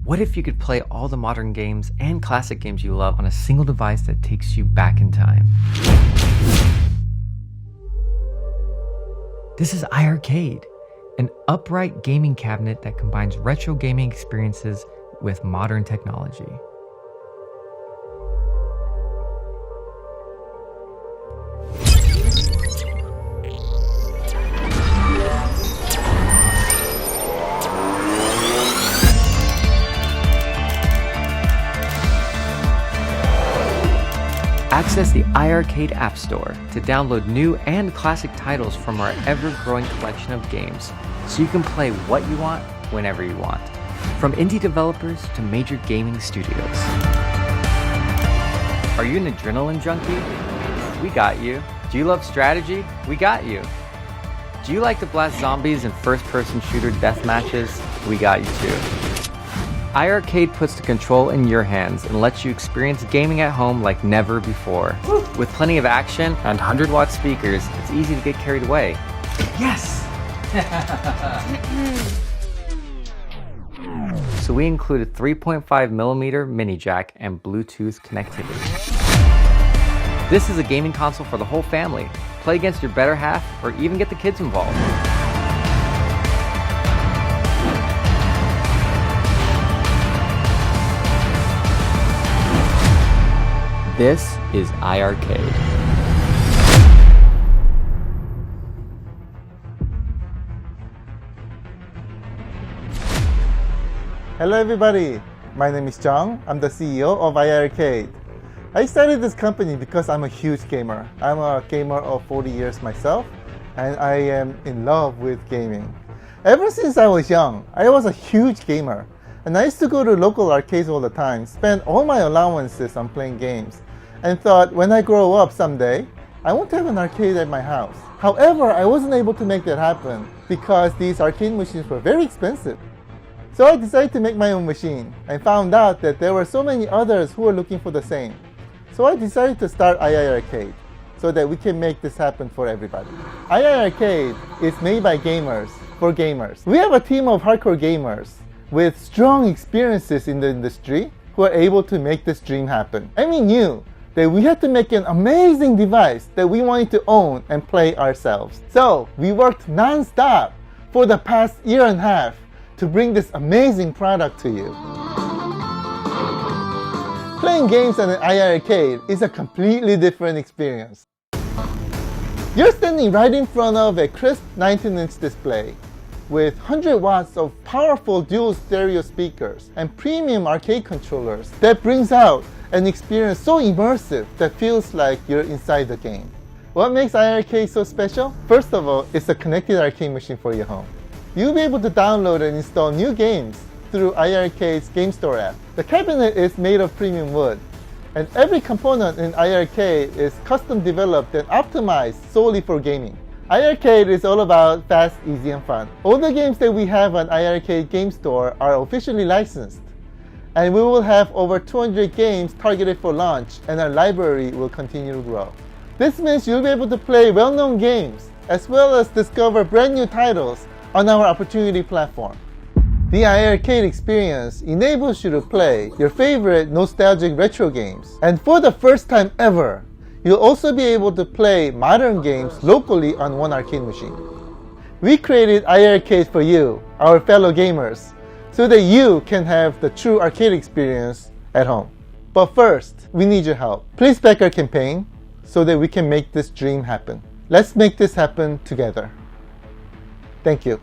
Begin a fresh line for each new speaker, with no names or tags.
What if you could play all the modern games and classic games you love on a single device that takes you back in time? This is iiRcade, an upright gaming cabinet that combines retro gaming experiences with modern technology. Access the iiRcade App Store to download new and classic titles from our ever-growing collection of games, so you can play what you want, whenever you want. From indie developers to major gaming studios. Are you an adrenaline junkie? We got you. Do you love strategy? We got you. Do you like to blast zombies in first-person shooter death matches? We got you too. iiRcade puts the control in your hands and lets you experience gaming at home like never before. With plenty of action and 100-watt speakers, it's easy to get carried away. Yes! So we included 3.5mm mini jack and Bluetooth connectivity. This is a gaming console for the whole family. Play against your better half or even get the kids involved. This is iiRcade.
Hello everybody, my name is Jung. I'm the CEO of iiRcade. I started this company because I'm a huge gamer. I'm a gamer of 40 years myself, and I am in love with gaming. Ever since I was young, I was a huge gamer. And I used to go to local arcades all the time, spend all my allowances on playing games, and thought when I grow up someday, I want to have an arcade at my house. However, I wasn't able to make that happen because these arcade machines were very expensive. So I decided to make my own machine and found out that there were so many others who were looking for the same. So I decided to start iiRcade so that we can make this happen for everybody. iiRcade is made by gamers for gamers. We have a team of hardcore gamers with strong experiences in the industry who are able to make this dream happen. And we knew that we had to make an amazing device that we wanted to own and play ourselves. So we worked non-stop for the past year and a half to bring this amazing product to you. Playing games on an iiRcade is a completely different experience. You're standing right in front of a crisp 19-inch display with 100 watts of powerful dual stereo speakers and premium arcade controllers that brings out an experience so immersive that feels like you're inside the game. What makes iiRcade so special? First of all, it's a connected arcade machine for your home. You'll be able to download and install new games through iiRcade's Game Store app. The cabinet is made of premium wood, and every component in iiRcade is custom developed and optimized solely for gaming. iiRcade is all about fast, easy, and fun. All the games that we have on iiRcade Game Store are officially licensed, and we will have over 200 games targeted for launch, and our library will continue to grow. This means you'll be able to play well-known games, as well as discover brand new titles on our Opportunity platform. The iiRcade experience enables you to play your favorite nostalgic retro games. And for the first time ever, you'll also be able to play modern games locally on one arcade machine. We created iiRcade for you, our fellow gamers, so that you can have the true arcade experience at home. But first, we need your help. Please back our campaign so that we can make this dream happen. Let's make this happen together. Thank you.